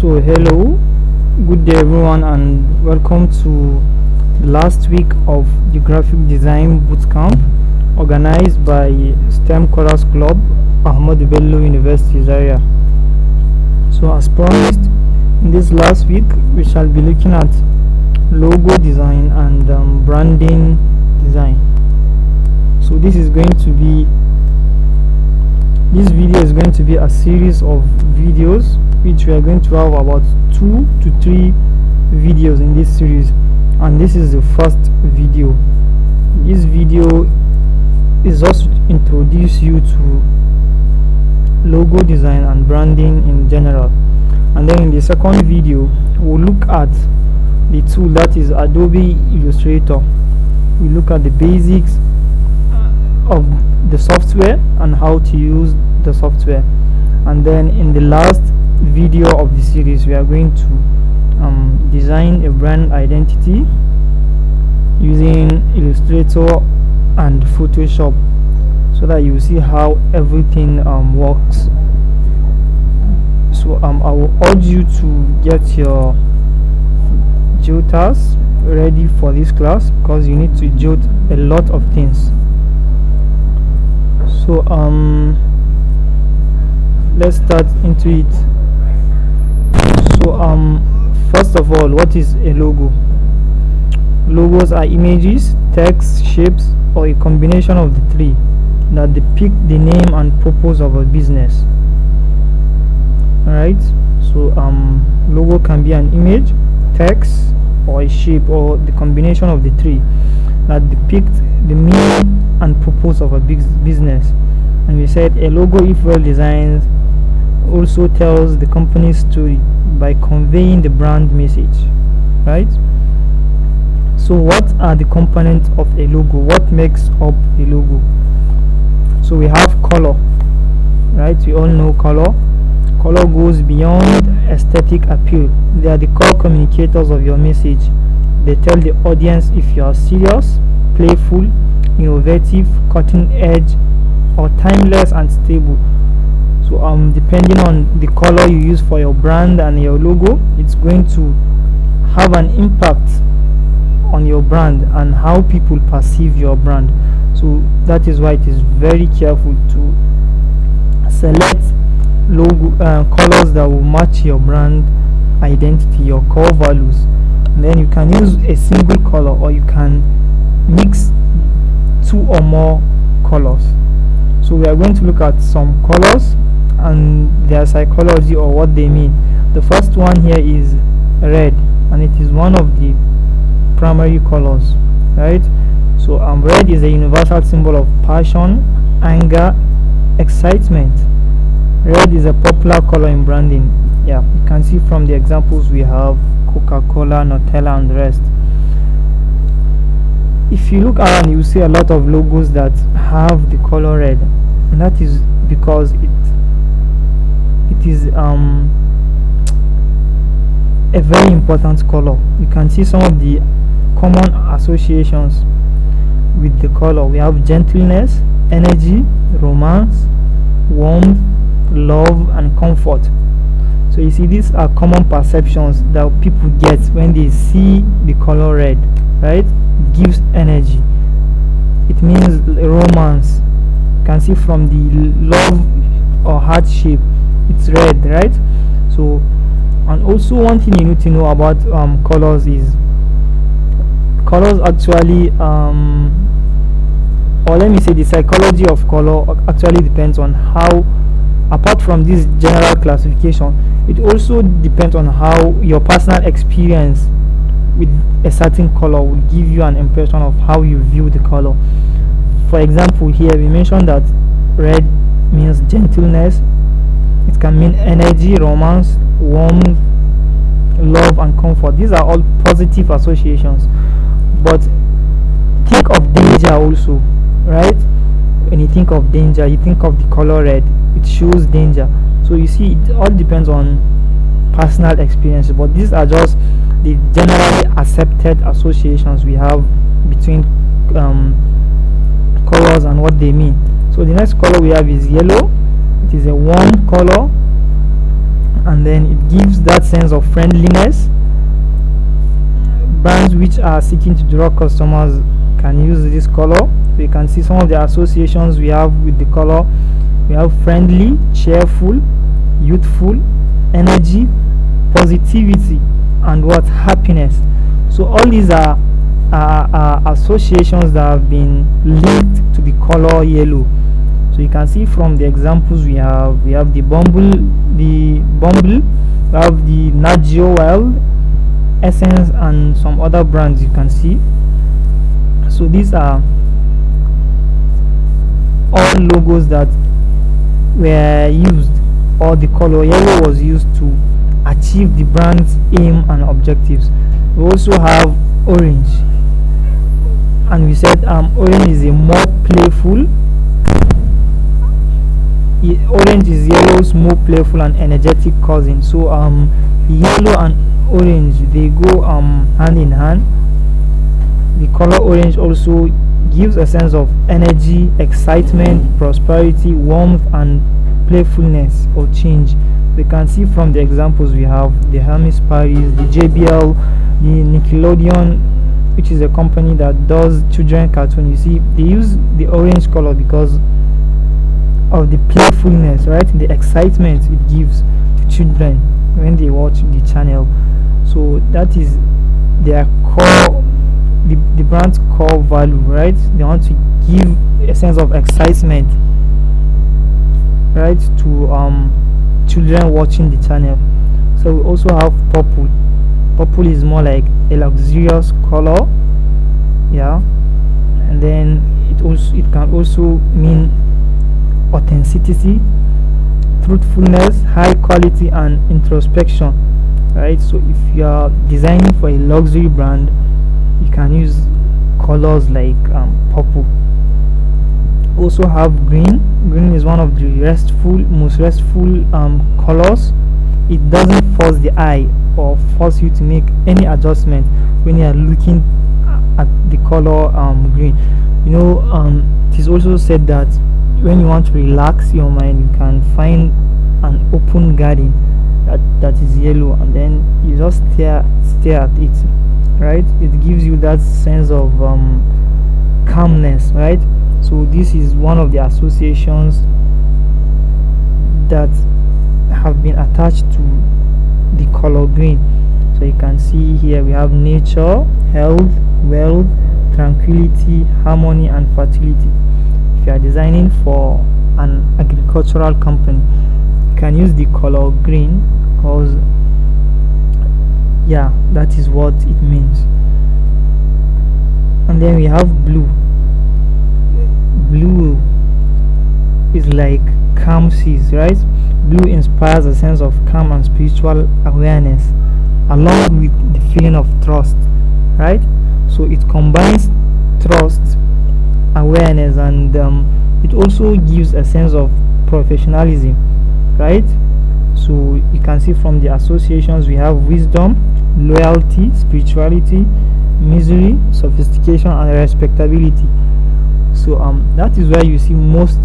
So hello, good day everyone, and welcome to the last week of the graphic design bootcamp organized by STEM Chorus Club, Ahmad Bello University Zaria. So as promised, in this last week we shall be looking at logo design and branding design. So this video is going to be a series of videos, which we are going to have about 2 to 3 videos in this series, and this is the first video. This video is just to introduce you to logo design and branding in general, and then in the second video we'll look at the tool that is Adobe Illustrator. We look at the basics of the software and how to use the software, and then in the last video of the series we are going to design a brand identity using Illustrator and Photoshop, so that you see how everything works. So I will urge you to get your joters ready for this class, because you need to jot a lot of things. So let's start into it. So first of all, what is a logo? Logos are images, text, shapes, or a combination of the three that depict the name and purpose of a business. Alright, so logo can be an image, text, or a shape, or the combination of the three that depict the meaning and purpose of a business. And we said a logo, if well designed, also tells the company's story by conveying the brand message, right? So what are the components of a logo? What makes up a logo? So we have color, right? We all know color. Color goes beyond aesthetic appeal. They are the core communicators of your message. They tell the audience if you are serious, playful, innovative, cutting edge, or timeless and stable. So depending on the color you use for your brand and your logo, it's going to have an impact on your brand and how people perceive your brand. So that is why it is very careful to select logo colors that will match your brand identity, your core values. And then you can use a single color, or you can mix 2 or more colors. So we are going to look at some colors and their psychology, or what they mean. The first one here is red, and it is one of the primary colors, right? So red is a universal symbol of passion, anger, excitement. Red is a popular color in branding. Yeah, you can see from the examples we have: Coca-Cola, Nutella, and the rest. If you look around, you see a lot of logos that have the color red, and that is because it is a very important color. You can see some of the common associations with the color. We have gentleness, energy, romance, warmth, love, and comfort. So you see, these are common perceptions that people get when they see the color red, right? It gives energy. It means romance. You can see from the love or heart shape, it's red, right? So, and also one thing you need to know about colors is colors actually or let me say the psychology of color actually depends on how, apart from this general classification, it also depends on how your personal experience with a certain color will give you an impression of how you view the color. For example, here we mentioned that red means gentleness. It can mean energy, romance, warmth, love, and comfort. These are all positive associations. But think of danger also, right? When you think of danger, you think of the color red. It shows danger. So you see, it all depends on personal experience, but these are just the generally accepted associations we have between colors and what they mean. So the next color we have is yellow. It is a warm color, and and then it gives that sense of friendliness. Brands which are seeking to draw customers can use this color. So you can see some of the associations we have with the color. We have friendly, cheerful, youthful, energy, positivity, and what, happiness. So all these are associations that have been linked to the color yellow. So you can see from the examples we have the Bumble, we have the Nat Geo Wild, Essence, and some other brands you can see. So these are all logos that were used, or the color yellow was used to achieve the brand's aim and objectives. We also have orange, and we said orange is a more playful. Orange is yellow's more playful and energetic cousin. So yellow and orange, they go hand in hand. The color orange also gives a sense of energy, excitement, prosperity, warmth, and playfulness or change. We can see from the examples we have the Hermes Paris, the JBL, the Nickelodeon, which is a company that does children cartoon. You see, they use the orange color because of the playfulness, right? The excitement it gives to children when they watch the channel. So that is their core, the brand's core value, right? They want to give a sense of excitement, right, to children watching the channel. So we also have purple. Purple is more like a luxurious color, yeah, and then it can also mean authenticity, truthfulness, high quality, and introspection, right? So if you are designing for a luxury brand, you can use colors like purple. Also have green. Green is one of the most restful colors. It doesn't force the eye or force you to make any adjustment when you are looking at the color green. You know, it is also said that when you want to relax your mind, you can find an open garden that is yellow, and then you just stare at it, right? It gives you that sense of calmness, right? So this is one of the associations that have been attached to the color green. So you can see here we have nature, health, wealth, tranquility, harmony, and fertility. If you are designing for an agricultural company, you can use the color green because, yeah, that is what it means. And then we have blue. Blue is like calm seas, right? Blue inspires a sense of calm and spiritual awareness, along with the feeling of trust, right? So it combines trust, awareness, and it also gives a sense of professionalism, right? So you can see from the associations we have wisdom, loyalty, spirituality, misery, sophistication, and respectability. So that is why you see most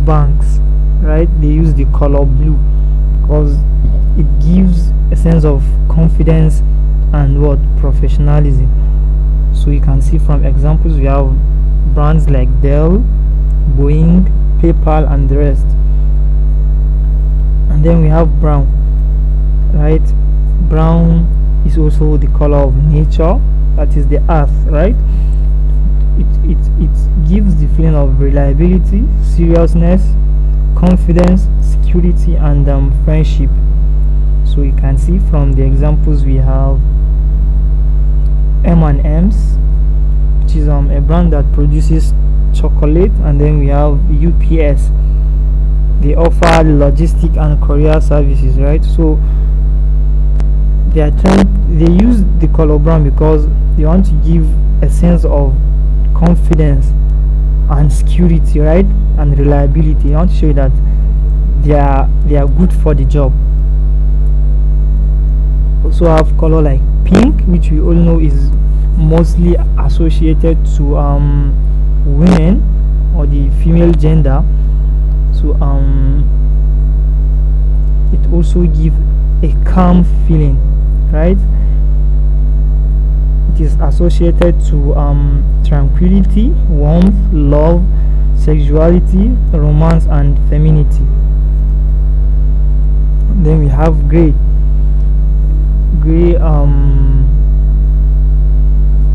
banks, right, they use the color blue because it gives a sense of confidence and what, professionalism. So you can see from examples we have brands like Dell, Boeing, PayPal, and the rest. And then we have brown, right? Brown is also the color of nature, that is the earth, right? It gives the feeling of reliability, seriousness, confidence, security, and friendship. So you can see from the examples we have M&M's, which is a brand that produces chocolate, and then we have UPS. They offer logistic and courier services, right? So they use the color brown because they want to give a sense of confidence and security, right, and reliability. They want to show you that they are good for the job. Also have color like pink, which we all know is mostly associated to women or the female gender. So it also gives a calm feeling, right? It is associated to tranquility, warmth, love, sexuality, romance, and femininity. Then we have gray. Gray,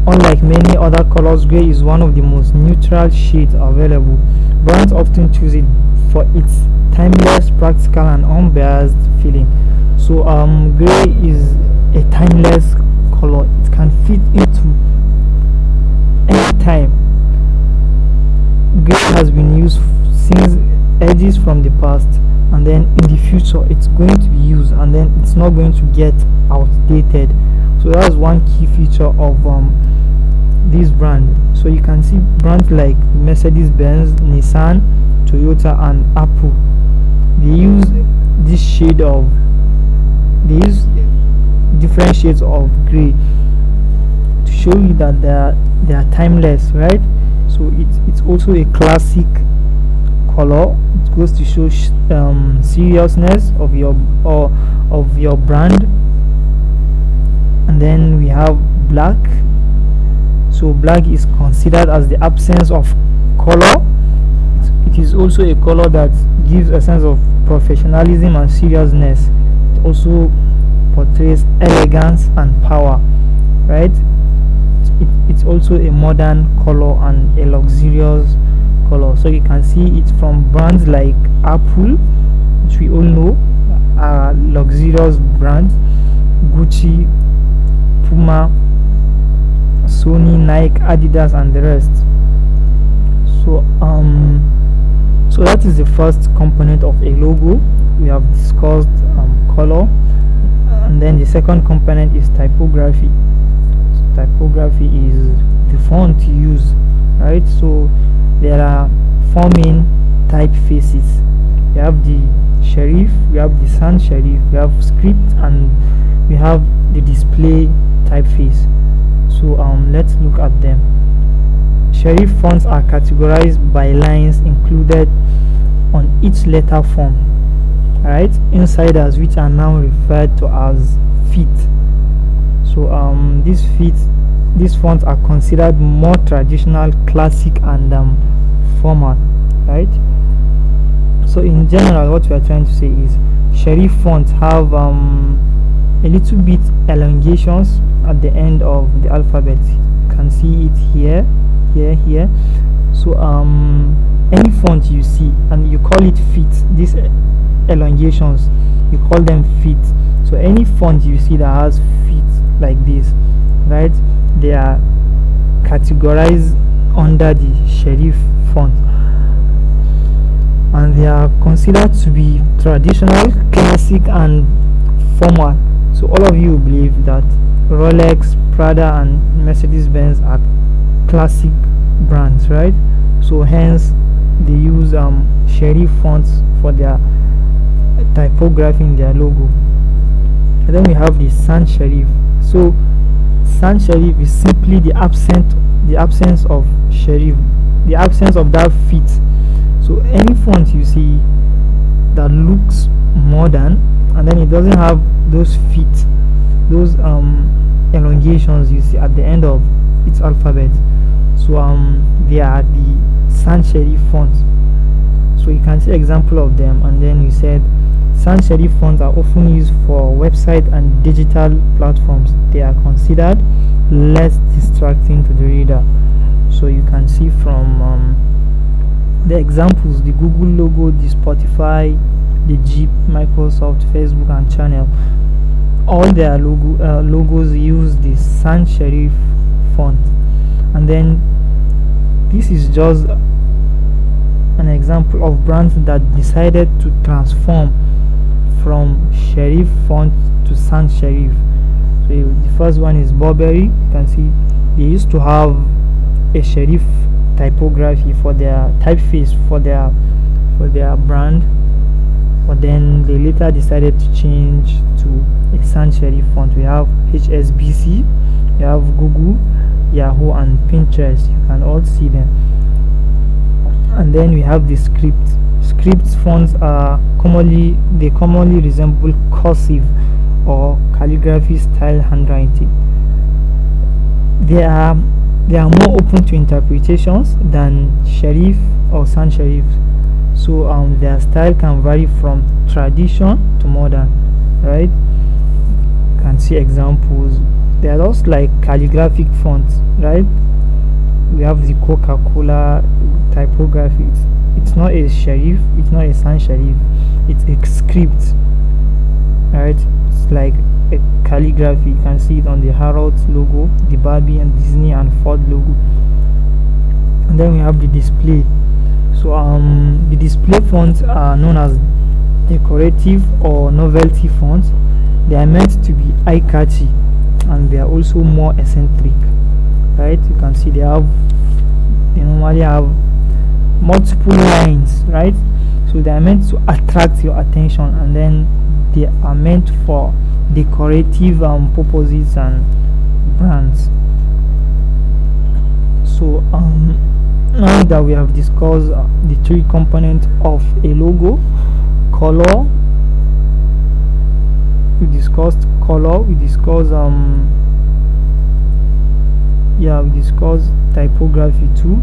unlike many other colors, gray is one of the most neutral shades available. Brands often choose it for its timeless, practical, and unbiased feeling. So gray is a timeless color. It can fit into any time. Gray has been used since ages from the past, and then in the future it's going to be used, and then it's not going to get outdated. So that's one key feature of this brand. So you can see brands like Mercedes-Benz, Nissan, Toyota, and Apple. They use this shade of they use different shades of gray to show you that they are timeless, right? So it's also a classic color. It goes to show seriousness of your brand. And then we have black. So black is considered as the absence of color. It is also a color that gives a sense of professionalism and seriousness. It also portrays elegance and power, right? It's also a modern color and a luxurious color. So you can see it from brands like Apple, which we all know are luxurious brands, Gucci, Puma, Sony, Nike, Adidas, and the rest. So that is the first component of a logo. We have discussed color, and then the second component is typography. So typography is the font you use, right? So there are four main typefaces. We have the serif, we have the sans serif, we have script, and we have the display typeface. So let's look at them. Serif fonts are categorized by lines included on each letter form, right? Insiders, which are now referred to as feet. So these fonts are considered more traditional, classic, and formal, right? So in general, what we are trying to say is serif fonts have a little bit elongations at the end of the alphabet. You can see it here, here. So any font you see and you call it feet, these elongations, you call them feet. So any font you see that has feet like this, right, they are categorized under the serif font, and they are considered to be traditional, classic, and formal. So all of you believe that Rolex, Prada, and Mercedes-Benz are classic brands, right? So hence they use serif fonts for their typography in their logo. And then we have the sans serif. So sans serif is simply the absence of serif, the absence of that feet. So any font you see that looks modern and then it doesn't have those feet, those elongations you see at the end of its alphabet, so they are the sans serif fonts. So you can see example of them. And then we said sans serif fonts are often used for website and digital platforms. They are considered less distracting to the reader. So you can see from the examples, the Google logo, the Spotify, the Jeep, Microsoft, Facebook, and Channel, all their logos use the sans serif font. And then this is just an example of brands that decided to transform from serif font to sans serif. So the first one is Burberry. You can see they used to have a serif typography for their typeface for their brand, but then they later decided to change to a sans serif font. We have HSBC, we have Google, Yahoo, and Pinterest. You can all see them. And then we have the script. Script fonts are commonly resemble cursive or calligraphy style handwriting. They are more open to interpretations than serif or sans serif. So their style can vary from tradition to modern, right? You can see examples. They are just like calligraphic fonts, right? We have the Coca-Cola typography. It's not a serif, it's not a sans serif, it's a script, right? It's like a calligraphy. You can see it on the Harrods logo, the Barbie and Disney and Ford logo. And then we have the display. So the display fonts are known as decorative or novelty fonts. They are meant to be eye-catchy, and they are also more eccentric, right? You can see they normally have multiple lines, right? So they are meant to attract your attention, and then they are meant for decorative purposes and brands. So now that we have discussed the three components of a logo: color, we discussed typography too.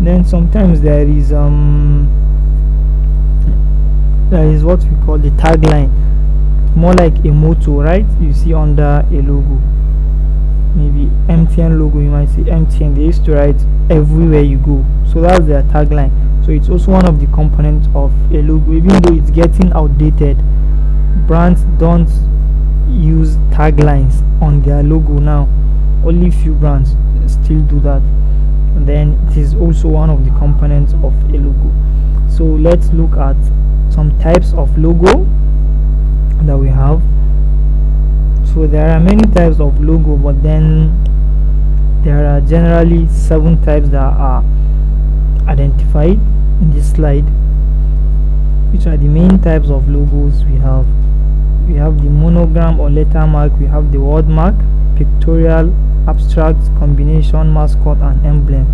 Then sometimes there is what we call the tagline, more like a motto, right? You see under a logo, maybe MTN logo, you might see MTN. They used to write everywhere you go, so that's their tagline. So it's also one of the components of a logo. Even though it's getting outdated, brands don't use taglines on their logo now. Only few brands still do that. And then it is also one of the components of a logo. So let's look at some types of logo that we have. So there are many types of logo, but then there are generally 7 types that are identified in this slide, which are the main types of logos we have. We have the monogram or letter mark, we have the word mark, pictorial, abstract, combination, mascot, and emblem.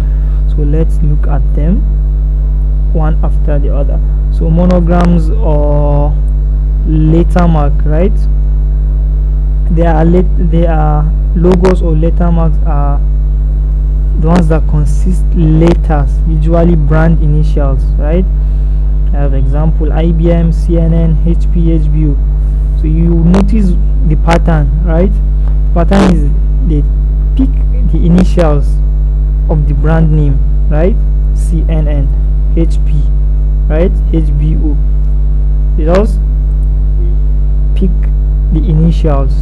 So let's look at them one after the other. So monograms or letter mark, right? They are logos or letter marks are the ones that consist letters, usually brand initials, right? I have example: IBM, CNN, HP, HBO. So you notice the pattern, right? Pattern is they pick the initials of the brand name, right? CNN, HP, right? HBO. They just pick the initials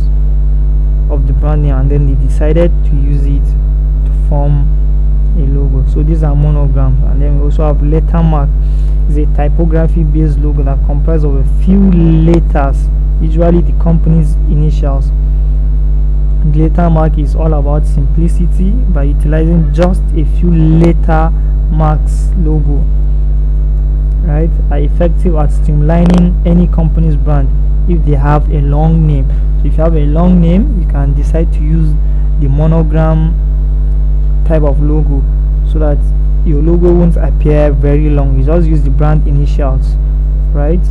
of the brand name, and then they decided to use it to form a logo. So these are monograms. And then we also have letter mark. It's a typography based logo that comprises of a few letters, usually the company's initials. The letter mark is all about simplicity by utilizing just a few letter marks. Logo, right, are effective at streamlining any company's brand if they have a long name. So if you have a long name, you can decide to use the monogram type of logo so that your logo won't appear very long. You just use the brand initials, right?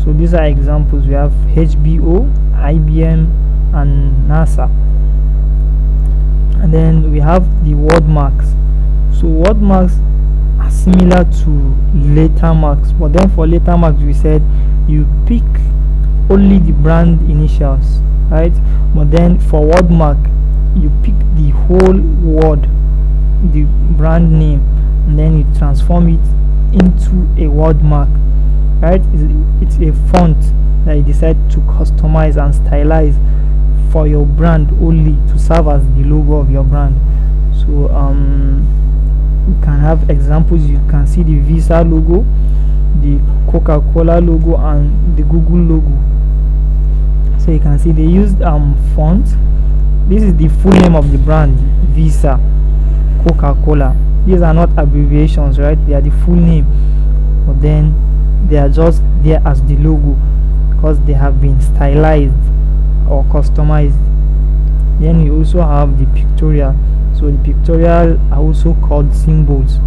So these are examples. We have HBO, IBM, and NASA. And then we have the word marks. So word marks are similar to letter marks, but then for letter marks we said you pick only the brand initials, right? But then for word mark you pick the whole word, the brand name, and then you transform it into a word mark, right? It's a font that you decide to customize and stylize for your brand only to serve as the logo of your brand. So you can have examples. You can see the Visa logo, the Coca-Cola logo, and the Google logo. So you can see they used font. This is the full name of the brand: Visa, Coca-Cola. These are not abbreviations, right? They are the full name, but then they are just there as the logo because they have been stylized or customized. Then you also have the pictorial. So the pictorial are also called symbols.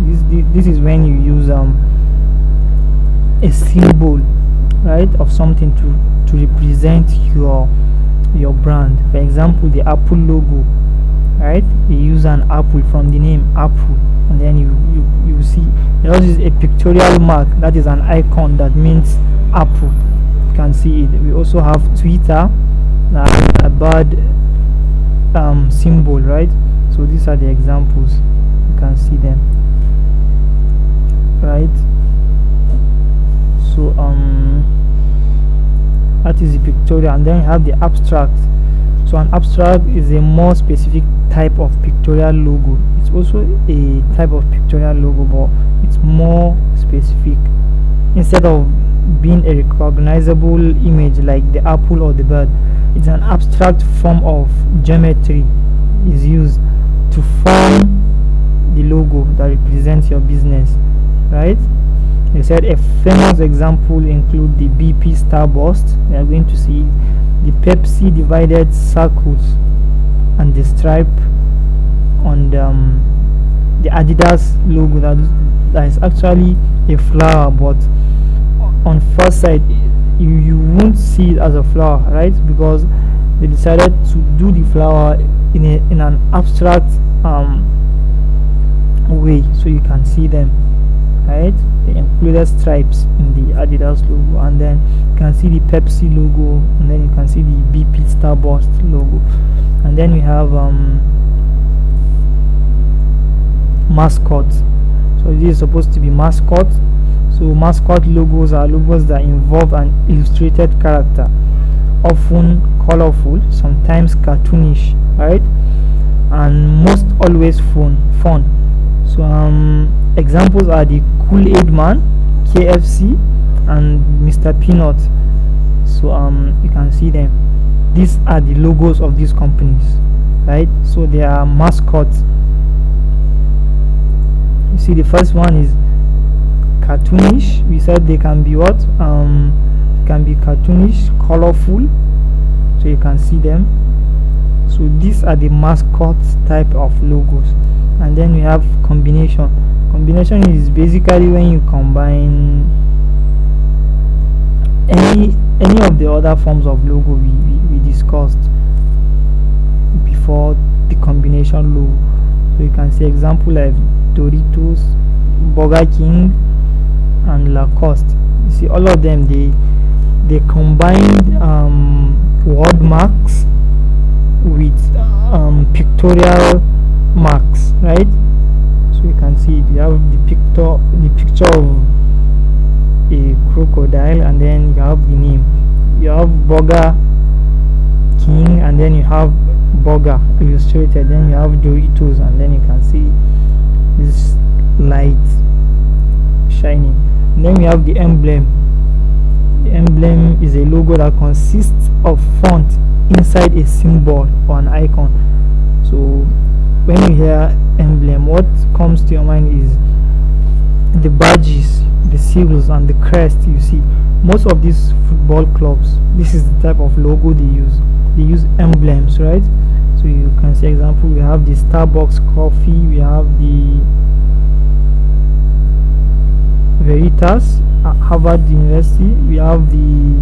This is when you use a symbol, right, of something to represent your brand. For example, the Apple logo, right? You use an apple from the name Apple, and then you see it also is a pictorial mark, that is an icon that means Apple. You can see it. We also have Twitter, a bird symbol, right? So these are the examples. You can see them, right? So that is the pictorial, and then you have the abstract. So an abstract is a more specific type of pictorial logo. It's also a type of pictorial logo, but it's more specific. Instead of being a recognizable image like the apple or the bird, it's an abstract form of geometry is used to form the logo that represents your business, right? They said a famous example include the BP starburst. We are going to see the Pepsi divided circles and the stripe on the Adidas logo that is actually a flower, but on first sight you won't see it as a flower, right? Because they decided to do the flower in an abstract way, so you can see them, right? They included stripes in the Adidas logo, and then you can see the Pepsi logo, and then you can see the BP starburst logo, and then we have mascot. So this is supposed to be mascot. So mascot logos are logos that involve an illustrated character, often colorful, sometimes cartoonish, right? And most always fun. So examples are the Kool-Aid Man, KFC, and Mr. Peanut. So you can see them. These are the logos of these companies, right? So they are mascots. You see, the first one is cartoonish. We said they can be what? Can be cartoonish, colorful. So you can see them. So these are the mascot type of logos. And then we have combination. Combination is basically when you combine any of the other forms of logo we discussed before, the combination logo. So you can see example like Doritos, Burger King, and Lacoste. You see all of them, they combined word marks with pictorial marks, right? So you can see you have the picture of a crocodile, and then you have the name. You have Burger King, and then you have burger illustrated, then you have Doritos, and then you can see this light shining. And then we have the emblem. The emblem is a logo that consists of font inside a symbol or an icon. So when you hear emblem, what comes to your mind is the badges, the seals, and the crest. You see most of these football clubs, this is the type of logo they use. They use emblems, right? So you can see example, we have the Starbucks coffee, we have the Veritas at Harvard University, we have the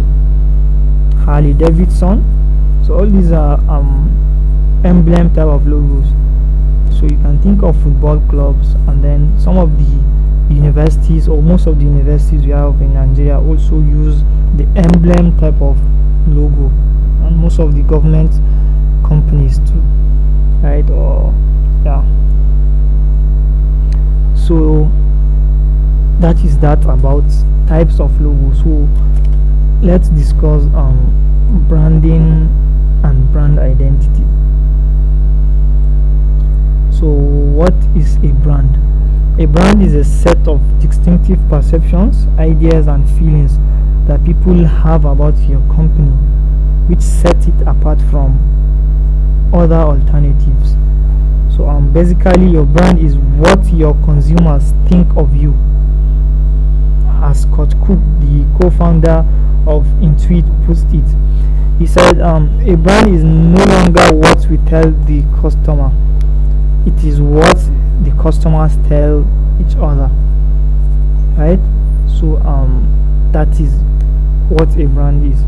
Harley Davidson. So all these are emblem type of logos. So you can think of football clubs, and then some of the universities, or most of the universities we have in Nigeria, also use the emblem type of logo, and most of the government companies too, right? Or yeah. So that is that about types of logos. So let's discuss branding and brand identity. So what is a brand? A brand is a set of distinctive perceptions, ideas, and feelings that people have about your company, which set it apart from other alternatives. So basically your brand is what your consumers think of you. As Scott Cook, the co-founder of Intuit, puts it, he said, a brand is no longer what we tell the customer, it is what the customers tell each other, right? So That is what a brand is.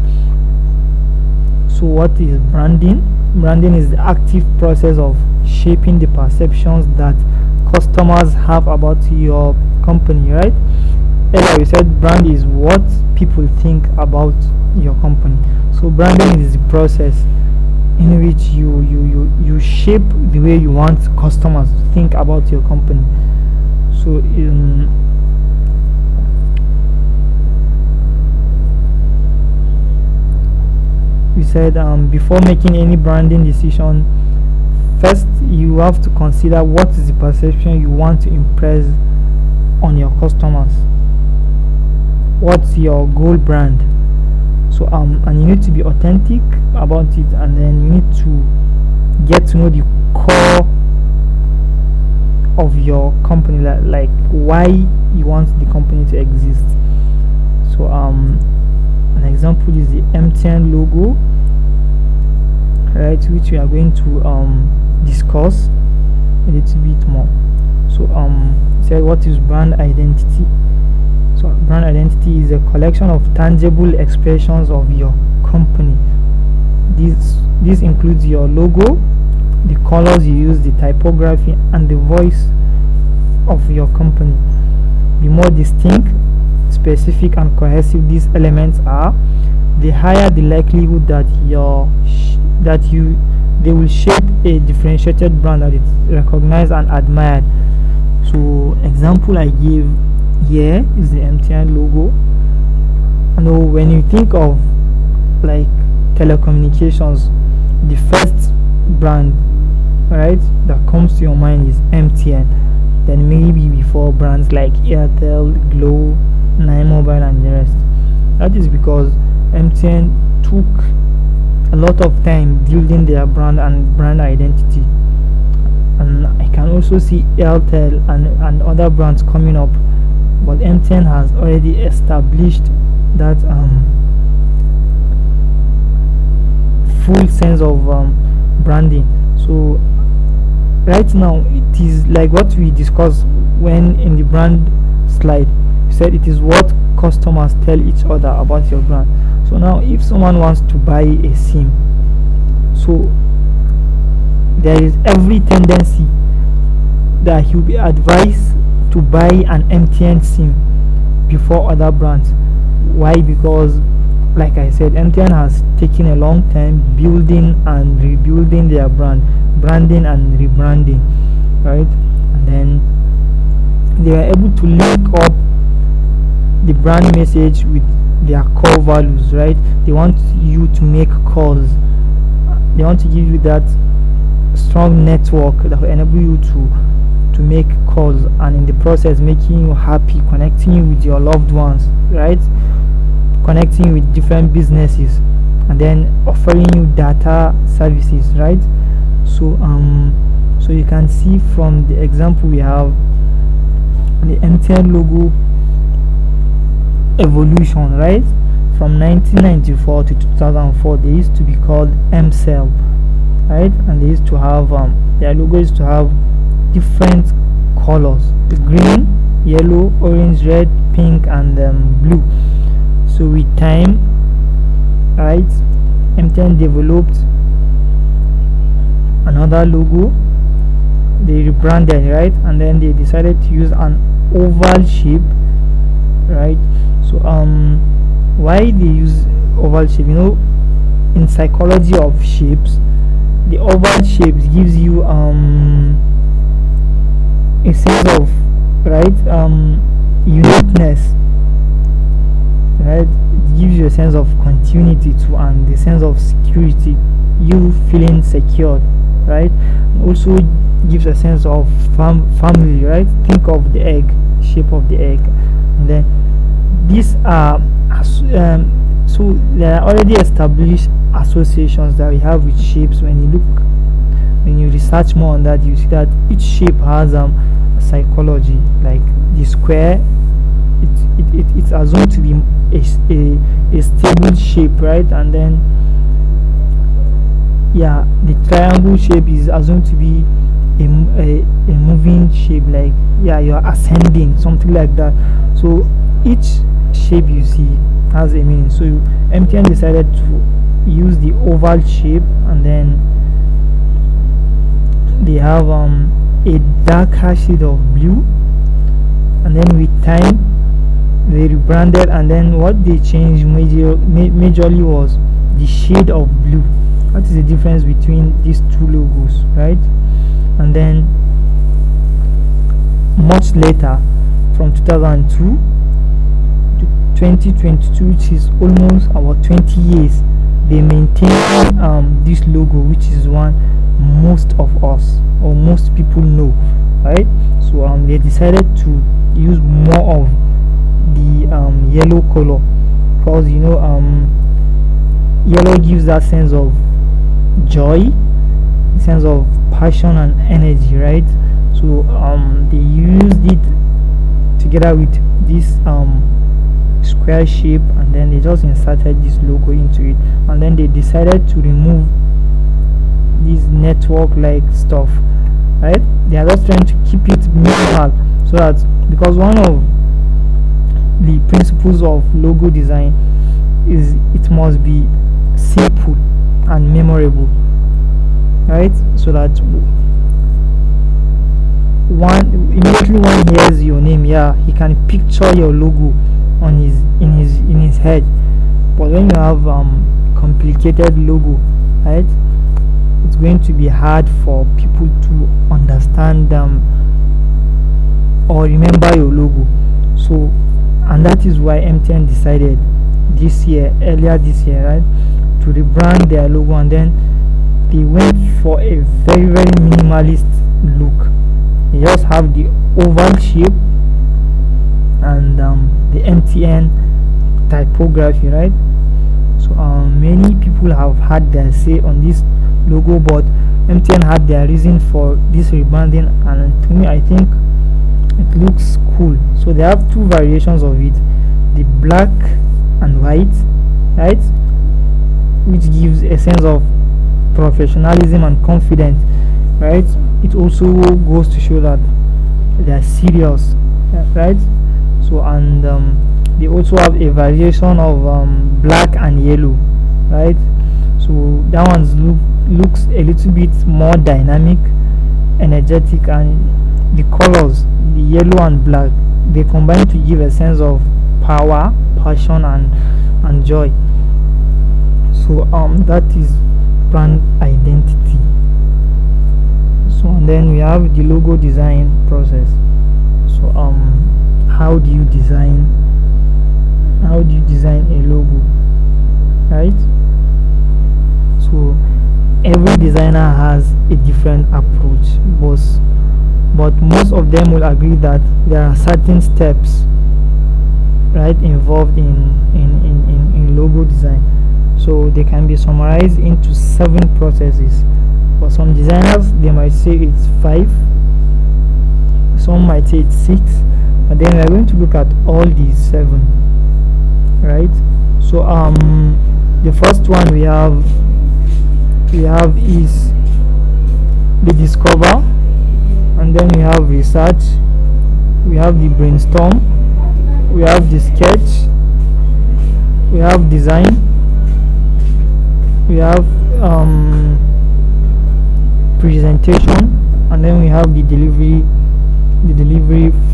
So what is branding? Branding is the active process of shaping the perceptions that customers have about your company, right? Earlier we said brand is what people think about your company. So branding is the process in which you shape the way you want customers to think about your company. So we said before making any branding decision, first you have to consider what is the perception you want to impress on your customers. What's your goal brand? So and you need to be authentic about it, and then you need to get to know the core of your company, like why you want the company to exist. So an example is the MTN logo, right, which we are going to discuss a little bit more. So say what is brand identity? So brand identity is a collection of tangible expressions of your company. This includes your logo, the colors you use, the typography, and the voice of your company. The more distinct, specific, and cohesive these elements are, the higher the likelihood that they will shape a differentiated brand that is recognized and admired. So example I gave here is the MTN logo. When you think of like telecommunications, the first brand, right, that comes to your mind is MTN. Then maybe before brands like Airtel, Glow, Nine Mobile, and the rest. That is because MTN took a lot of time building their brand and brand identity. And I can also see Airtel and other brands coming up, but MTN has already established that full sense of branding. So right now it is like what we discussed when in the brand slide. We said it is what customers tell each other about your brand. So now if someone wants to buy a SIM, so there is every tendency that he will be advised to buy an MTN SIM before other brands. Why? Because like I said, MTN has taken a long time building and rebuilding their branding and rebranding, right? And then they were able to link up the brand message with their core values, right? They want you to make calls. They want to give you that strong network that will enable you to make calls, and in the process making you happy, connecting you with your loved ones, right? Connecting you with different businesses, and then offering you data services, right? So you can see from the example we have the MTN logo evolution, right? From 1994 to 2004, they used to be called MCell, right? And they used to have their logo used to have different colors: the green, yellow, orange, red, pink, and blue. So with time, right, MTN developed another logo. They rebranded, right, and then they decided to use an oval shape, right? So why they use oval shape? In psychology of shapes, the oval shapes gives you a sense of, right, uniqueness, right? It gives you a sense of continuity too, and the sense of security, you feeling secure, right? Also gives a sense of family, right? Think of the egg, shape of the egg, and then these are so there are already established associations that we have with shapes. When you research more on that, you see that each shape has psychology. Like the square, it's assumed to be a stable shape, right? And then the triangle shape is assumed to be a moving shape, like you're ascending, something like that. So each shape you see has a meaning. So MTN decided to use the oval shape, and then they have a darker shade of blue, and then with time they rebranded, and then what they changed majorly was the shade of blue. What is the difference between these two logos, right? And then much later, from 2002 to 2022, which is almost about 20 years, they maintain this logo, which is one most of us or most people know, right? So they decided to use more of the yellow color, because yellow gives that sense of joy, sense of passion and energy, right? So they used it together with this square shape, and then they just inserted this logo into it, and then they decided to remove this network like stuff, right? They are just trying to keep it minimal, so that, because one of the principles of logo design is it must be simple and memorable, right? So that immediately one hears your name, yeah, he can picture your logo on in his head. But when you have complicated logo, right, it's going to be hard for people to understand them or remember your logo. So, and that is why MTN decided earlier this year, right, to rebrand their logo, and then they went for a very, very minimalist look. They just have the oval shape and the MTN typography, right? So many people have had their say on this logo, but MTN had their reason for this rebranding, and to me, I think it looks cool. So they have two variations of it: the black and white, right, which gives a sense of professionalism and confidence, right? It also goes to show that they are serious, right? So, and they also have a variation of black and yellow, right? So that one looks a little bit more dynamic, energetic, and the colors, the yellow and black, they combine to give a sense of power, passion, and joy. So that is brand identity. So, and then we have the logo design process. So how do you design a logo, right? So every designer has a different approach, but most of them will agree that there are certain steps, right, involved in logo design. So they can be summarized into 7 processes. For some designers, they might say it's 5, some might say it's 6, but then we are going to look at all these 7, right? So the first one we have is the discover, and then we have research, we have the brainstorm, we have the sketch, we have design, we have presentation, and then we have the delivery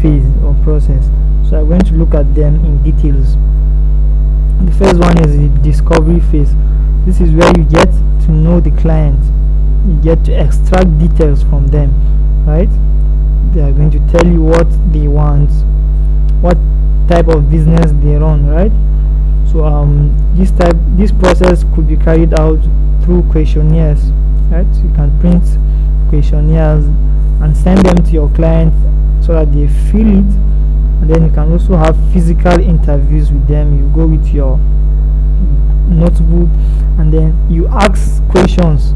phase or process. So I'm going to look at them in details. The first one is the discovery phase. This is where you get to know the client, you get to extract details from them, right? They are going to tell you what they want, what type of business they run, right? So this process could be carried out through questionnaires, right? So you can print questionnaires and send them to your client so that they fill it, and then you can also have physical interviews with them. You go with your notebook, and then you ask questions,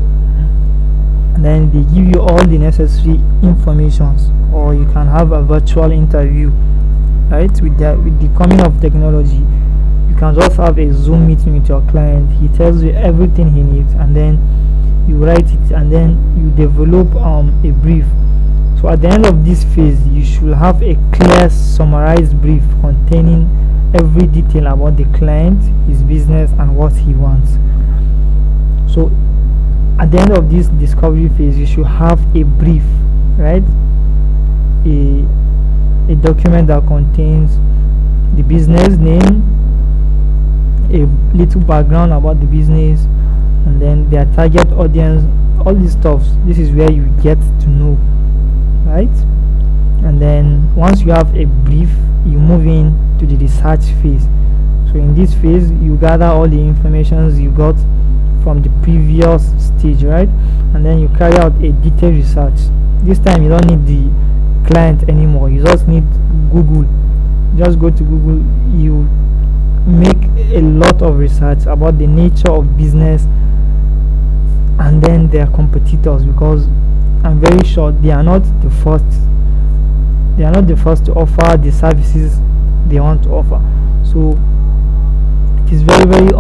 and then they give you all the necessary informations, or you can have a virtual interview, right? With the coming of technology, you can just have a Zoom meeting with your client. He tells you everything he needs, and then you write it, and then you develop a brief. So at the end of this phase, you should have a clear summarized brief containing every detail about the client, his business, and what he wants. So at the end of this discovery phase, you should have a brief, right? A document that contains the business name, a little background about the business, and then their target audience, all these stuff. This is where you get to know, right? And then once you have a brief, you move in to the research phase. So in this phase, you gather all the information you got from the previous stage, right? And then you carry out a detailed research. This time you don't need the client anymore, you just need Google. Just go to Google, you make a lot of research about the nature of business and then their competitors, because I'm very sure they are not the first to offer the services they want to offer. So it is very, very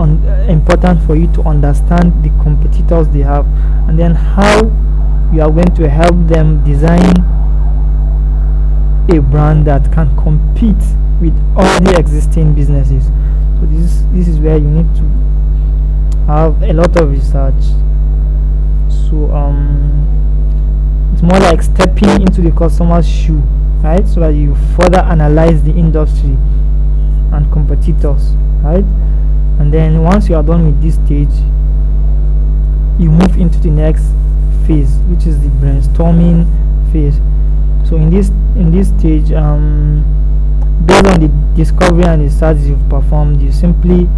important for you to understand the competitors they have, and then how you are going to help them design a brand that can compete with all the existing businesses. So this is where you need to have a lot of research. So it's more like stepping into the customer's shoe, right? So that you further analyze the industry and competitors, right? And then once you are done with this stage, you move into the next phase, which is the brainstorming phase. So in this stage, based on the discovery and research you've performed, you simply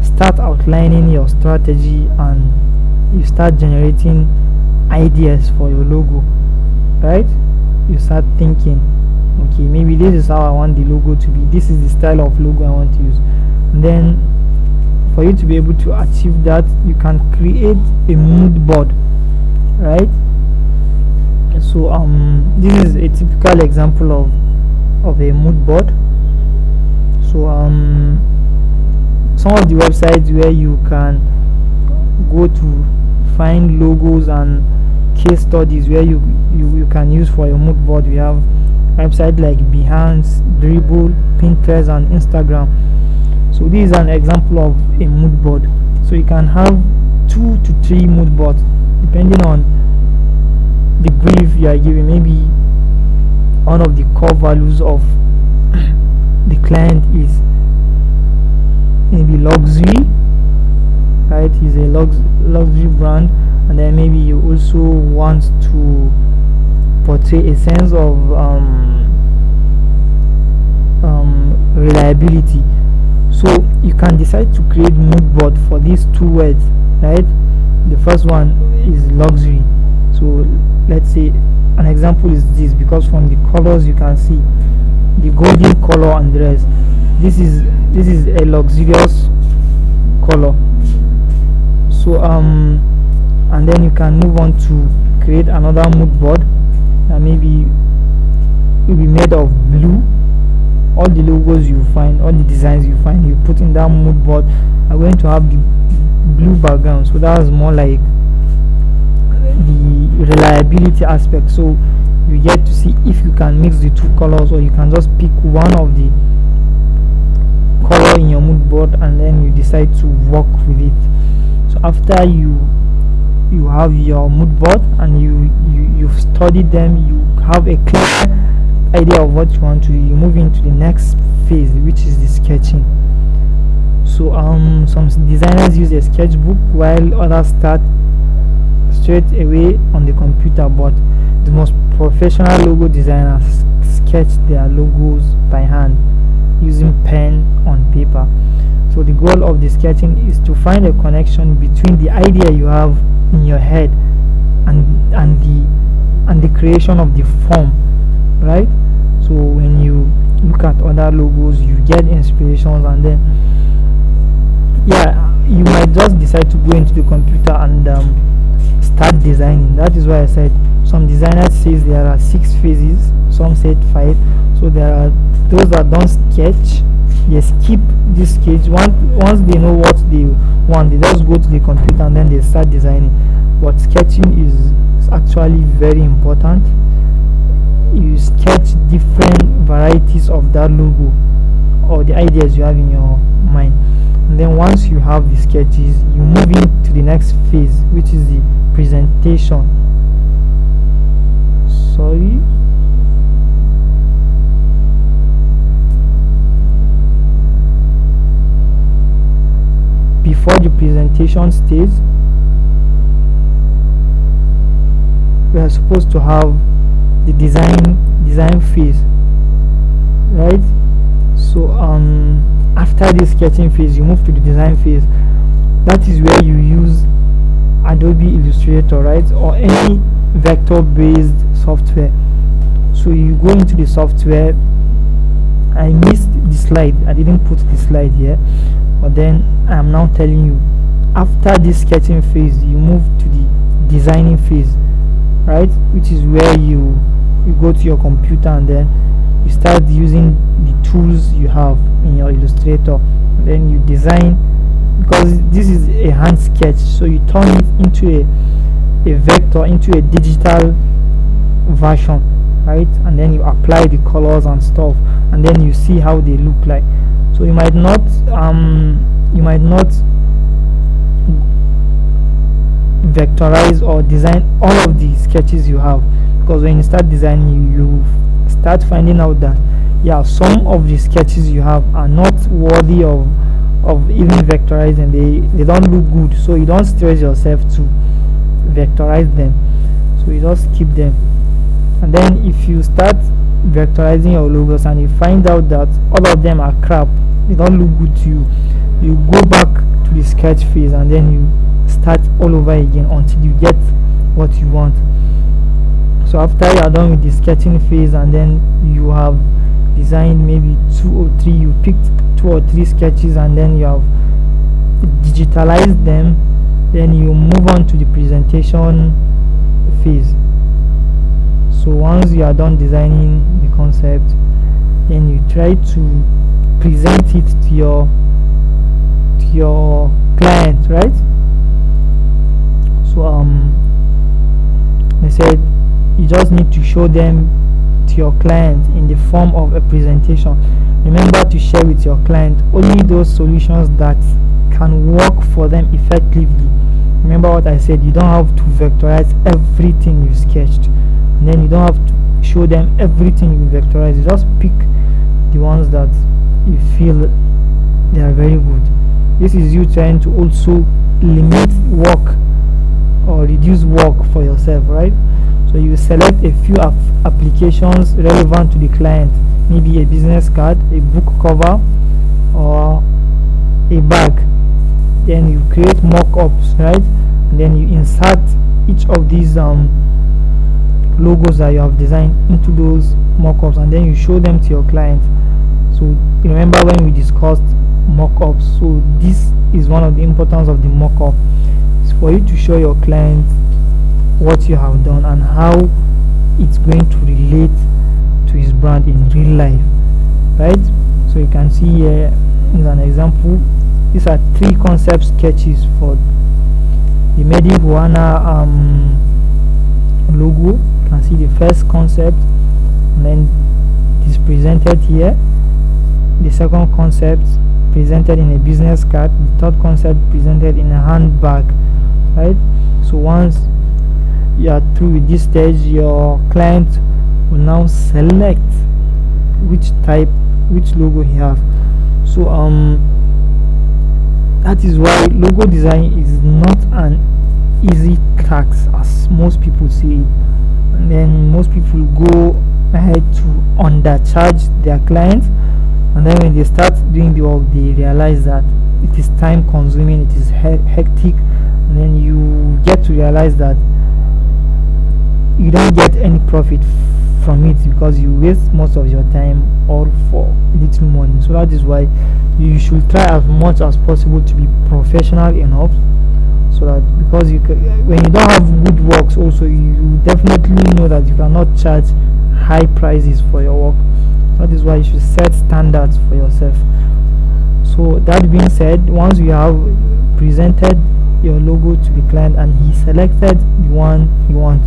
start outlining your strategy and you start generating ideas for your logo, right? You start thinking, okay, maybe this is how I want the logo to be, this is the style of logo I want to use. And then for you to be able to achieve that, you can create a mood board, right? So this is a typical example of a mood board. So some of the websites where you can go to find logos and case studies where you can use for your mood board, we have websites like Behance, Dribble, Pinterest, and Instagram. So this is an example of a mood board. So you can have 2 to 3 mood boards depending on the brief you are giving. Maybe one of the core values of the client is maybe luxury, right? He's a luxury brand, and then maybe you also want to portray a sense of reliability. So you can decide to create mood board for these 2 words, right? The first one is luxury. So let's say an example is this, because from the colors you can see the golden color and the rest. This is a luxurious color. So and then you can move on to create another mood board that maybe will be made of blue. All the logos you find, all the designs you find, you put in that mood board are going to have the blue background. So that's more like the reliability aspect. So you get to see if you can mix the 2 colors, or you can just pick one of the color in your mood board and then you decide to work with it. So after you have your mood board and you've studied them, you have a clear idea of what you want to do, you move into the next phase, which is the sketching. So some designers use a sketchbook while others start straight away on the computer, but the most professional logo designers sketch their logos by hand using pen on paper. So the goal of the sketching is to find a connection between the idea you have in your head and the creation of the form, right? So when you look at other logos, you get inspirations, and then you might just decide to go into the computer and start designing. That is why I said some designers says there are 6 phases, some said 5. So there are those that don't sketch, they skip this stage. Once they know what they want, they just go to the computer and then they start designing. But sketching is actually very important. You sketch different varieties of that logo or the ideas you have in your mind. And then once you have the sketches, you move into the next phase, which is the presentation. Sorry. Before the presentation stage, we are supposed to have the design phase, right? So after the sketching phase, you move to the design phase. That is where you use Adobe Illustrator, right, or any vector based software. So you go into the software. I missed the slide, I didn't put the slide here, but then I'm now telling you, after this sketching phase, you move to the designing phase, right, which is where you go to your computer and then you start using the tools you have in your Illustrator, and then you design, because this is a hand sketch, so you turn it into a vector, into a digital version, right, and then you apply the colors and stuff, and then you see how they look like. So you might not vectorize or design all of the sketches you have, because when you start designing, you start finding out that some of the sketches you have are not worthy of even vectorizing. They don't look good, so you don't stress yourself to vectorize them, so you just keep them. And then if you start vectorizing your logos and you find out that all of them are crap, they don't look good to you, you go back to the sketch phase and then you start all over again until you get what you want. So after you are done with the sketching phase and then you have designed maybe 2 or 3, you picked 2 or 3 sketches and then you have digitalized them, then you move on to the presentation phase. So once you are done designing the concept, then you try to present it to your client, right? So they said you just need to show them to your client in the form of a presentation. Remember to share with your client only those solutions that can work for them effectively. Remember what I said, you don't have to vectorize everything you sketched, and then you don't have to show them everything you vectorize. You just pick the ones that you feel they are very good. This is you trying to also limit work or reduce work for yourself, right? So you select a few applications relevant to the client, maybe a business card, a book cover, or a bag. Then you create mock-ups, right? And then you insert each of these logos that you have designed into those mock-ups, and then you show them to your client. So remember when we discussed mock-ups, so this is one of the importance of the mock-up. It's for you to show your client what you have done and how it's going to relate to his brand in real life, right? So you can see here is an example. These are 3 concept sketches for the Medihuana logo. You can see the first concept, and then it is presented here. The second concept presented in a business card. The third concept presented in a handbag, right? So once you are through with this stage, your client will now select which logo he have. So that is why logo design is not an easy task as most people see it, and then most people go ahead to undercharge their clients, and then when they start doing the work, they realize that it is time consuming, it is hectic, and then you get to realize that you don't get any profit from it because you waste most of your time all for little money. So that is why you should try as much as possible to be professional enough, so that because when you don't have good works also, you definitely know that you cannot charge high prices for your work. That is why you should set standards for yourself. So that being said, once you have presented your logo to the client and he selected the one you want,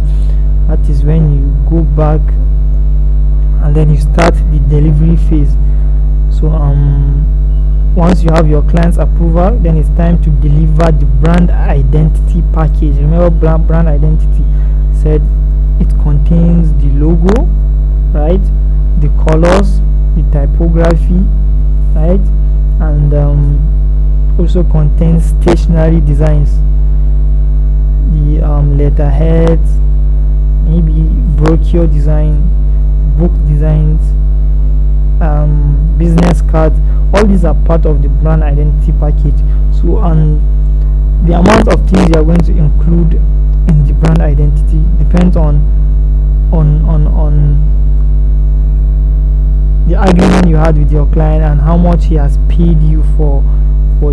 that is when you go back and then you start the delivery phase. So once you have your client's approval, then it's time to deliver the brand identity package. Remember, brand identity said it contains the logo, right, the colors, the typography, right, and also contains stationery designs, the letterheads, maybe brochure design, book designs, business cards. All these are part of the brand identity package. So the amount of things you are going to include in the brand identity depends on the agreement you had with your client and how much he has paid you for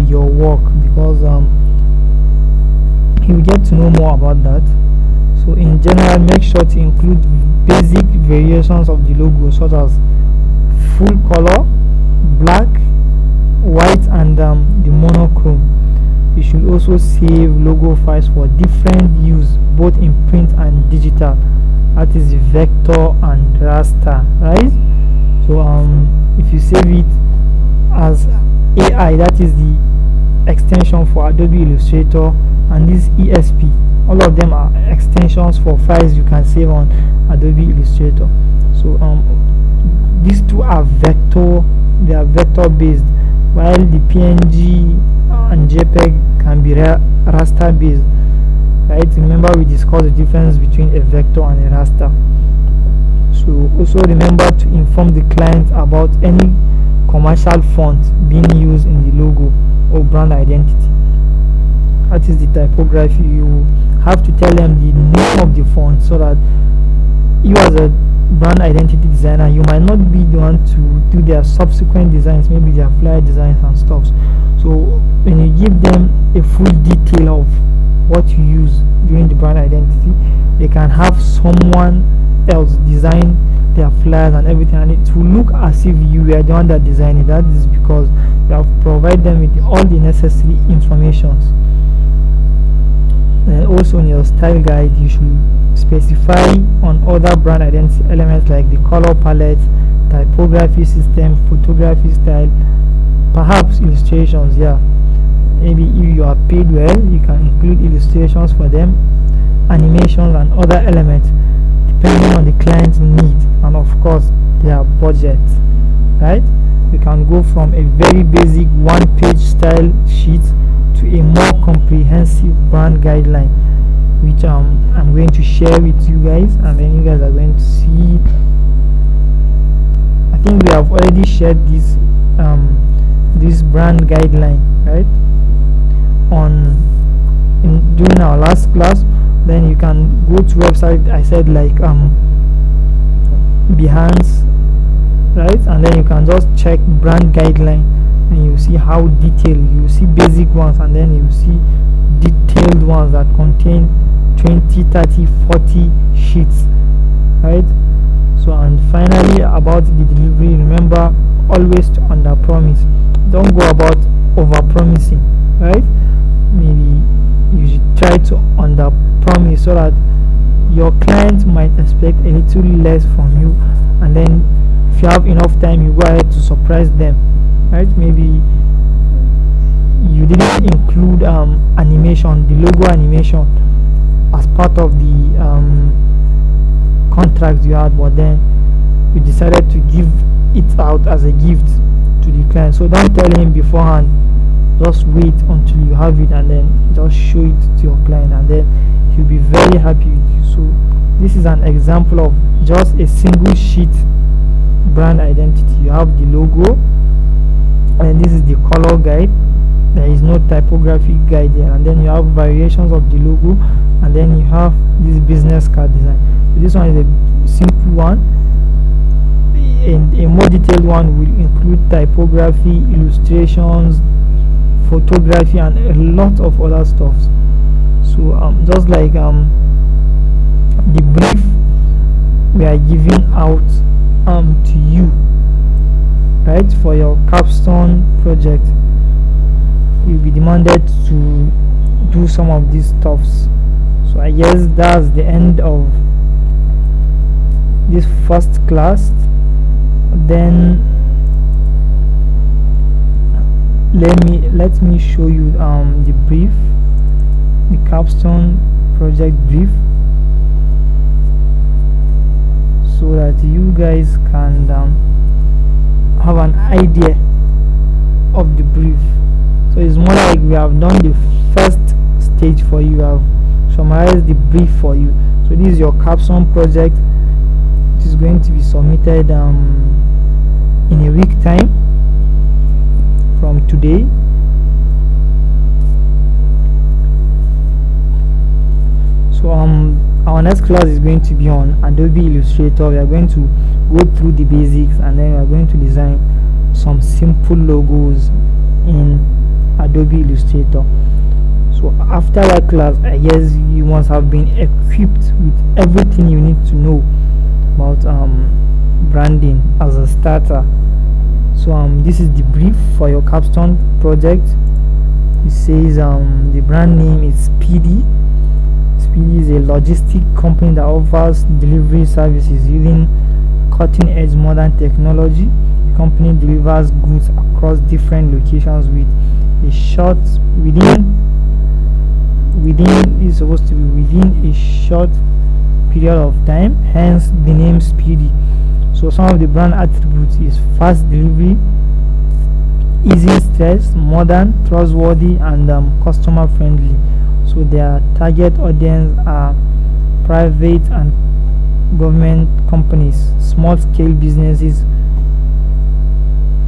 your work, because he will get to know more about that. So in general, make sure to include basic variations of the logo, such as full color, black, white, and the monochrome. You should also save logo files for different use, both in print and digital. That is the vector and raster, right? So if you save it as AI, that is the extension for Adobe Illustrator, and this ESP, all of them are extensions for files you can save on Adobe Illustrator. So these two are vector, they are vector based, while the PNG and JPEG can be raster based, right? Remember, we discussed the difference between a vector and a raster. So also remember to inform the client about any commercial font being used in the logo or brand identity. That is the typography. You have to tell them the name of the font, so that you, as a brand identity designer, you might not be the one to do their subsequent designs, maybe their flyer designs and stuff. So when you give them a full detail of what you use during the brand identity, they can have someone else design their flyers and everything, and it will look as if you were the one that designed it. That is because you have provided them with all the necessary informations. Also in your style guide, you should specify on other brand identity elements like the color palette, typography system, photography style, perhaps illustrations. Yeah, maybe if you are paid well, you can include illustrations for them, animations, and other elements depending on the client's needs and of course their budget, right? You can go from a very basic one-page style sheet to a more comprehensive brand guideline, which I'm going to share with you guys, and then you guys are going to see. I think we have already shared this brand guideline, right, during our last class. Then you can go to website I said, like Behance, right, and then you can just check brand guideline, and you see how detailed. You see basic ones, and then you see detailed ones that contain 20, 30, 40 sheets, right? So, and finally, about the delivery, remember always to under promise. Don't go about over promising, right? Maybe you should try to under promise, so that your client might expect a little less from you, and then if you have enough time, you go ahead to surprise them, right? Maybe you didn't include animation, the logo animation, as part of the contract you had, but then you decided to give it out as a gift to the client. So don't tell him beforehand, just wait until you have it and then just show it to your client, and then he'll be very happy with you. So this is an example of just a single sheet brand identity. You have the logo, and this is the color guide. There is no typography guide here, and then you have variations of the logo, and then you have this business card design. So this one is a simple one, and a more detailed one will include typography, illustrations, photography, and a lot of other stuff. So just like the brief we are giving out to you, right, for your capstone project, you'll be demanded to do some of these stuffs. So I guess that's the end of this first class. Then let me show you the brief, the capstone project brief, so that you guys can have an idea of the brief. So it's more like we have done the first stage for you, have summarized the brief for you. So this is your capstone project. It is going to be submitted in a week time from today. So our next class is going to be on Adobe Illustrator. We are going to go through the basics, and then we are going to design some simple logos in Adobe Illustrator. So after that class, I guess you must have been equipped with everything you need to know about branding as a starter. So this is the brief for your capstone project. It says the brand name is Speedy. Speedy is a logistic company that offers delivery services using cutting-edge modern technology. The company delivers goods across different locations with a short is supposed to be within a short period of time, hence the name Speedy. So some of the brand attributes is fast delivery, easy stress, modern, trustworthy, and customer friendly. So their target audience are private and government companies, small scale businesses,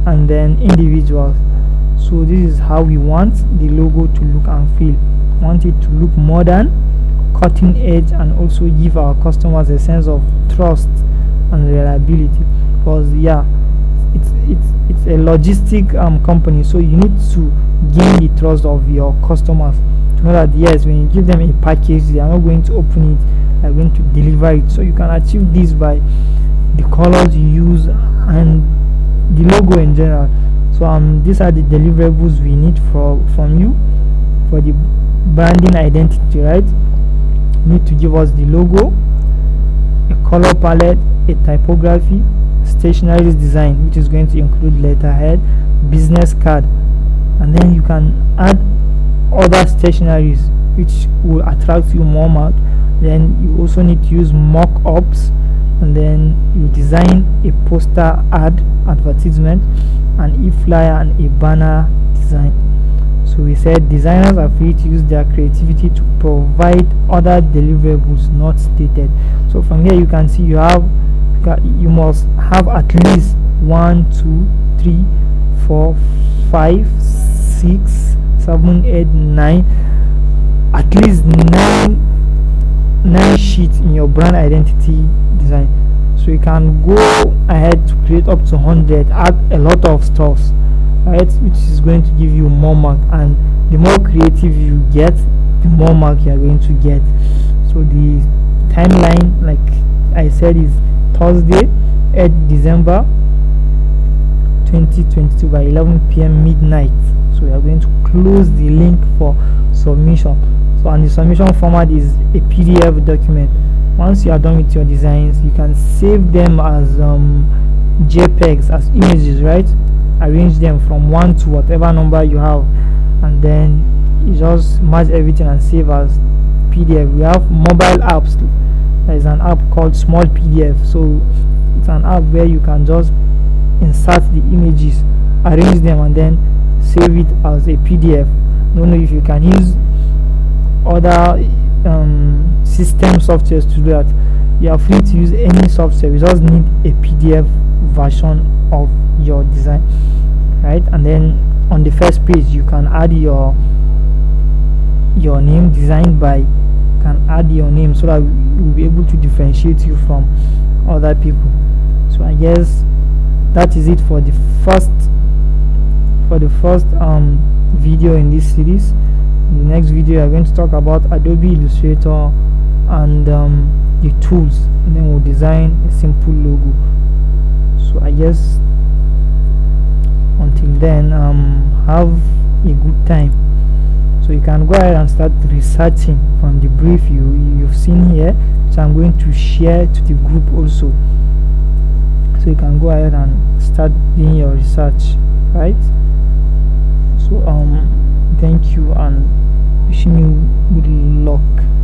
and then individuals. So this is how we want the logo to look and feel. We want it to look modern, cutting edge, and also give our customers a sense of trust and reliability, because yeah, it's a logistic company, so you need to gain the trust of your customers to know that yes, when you give them a package, they are not going to open it, they are going to deliver it. So you can achieve this by the colors you use and the logo in general. So these are the deliverables we need from you for the branding identity, right? You need to give us the logo, a color palette, a typography, stationery design, which is going to include letterhead, business card, and then you can add other stationaries which will attract you more mark. Then you also need to use mock-ups, and then you design a poster advertisement, an e-flyer, and a banner design. So we said designers are free to use their creativity to provide other deliverables not stated. So from here you can see you must have at least 1, 2, 3, 4, 5, 6, 7, 8, 9, at least 9 sheets in your brand identity design. So you can go ahead to create up to 100, add a lot of stuffs, right, which is going to give you more mark, and the more creative you get, the more mark you are going to get. So the timeline, like I said, is Thursday, 8th December 2022 by 11 p.m. midnight. So we are going to close the link for submission. So and the submission format is a PDF document. Once you are done with your designs, you can save them as JPEGs, as images, right? Arrange them from 1 to whatever number you have, and then you just merge everything and save as PDF. We have mobile apps. There is an app called Small PDF. So it's an app where you can just insert the images, arrange them, and then save it as a PDF. Don't know if you can use other system softwares to do that. You are free to use any software. You just need a PDF version of your design, right? And then on the first page you can add your name, designed by, can add your name, so that we'll be able to differentiate you from other people. So I guess that is it for the first video in this series. In the next video we are going to talk about Adobe Illustrator and the tools, and then we'll design a simple logo. So I guess until then, have a good time. So you can go ahead and start researching from the brief you've seen here, which I'm going to share to the group also. So you can go ahead and start doing your research, right? So So thank you and wishing you good luck.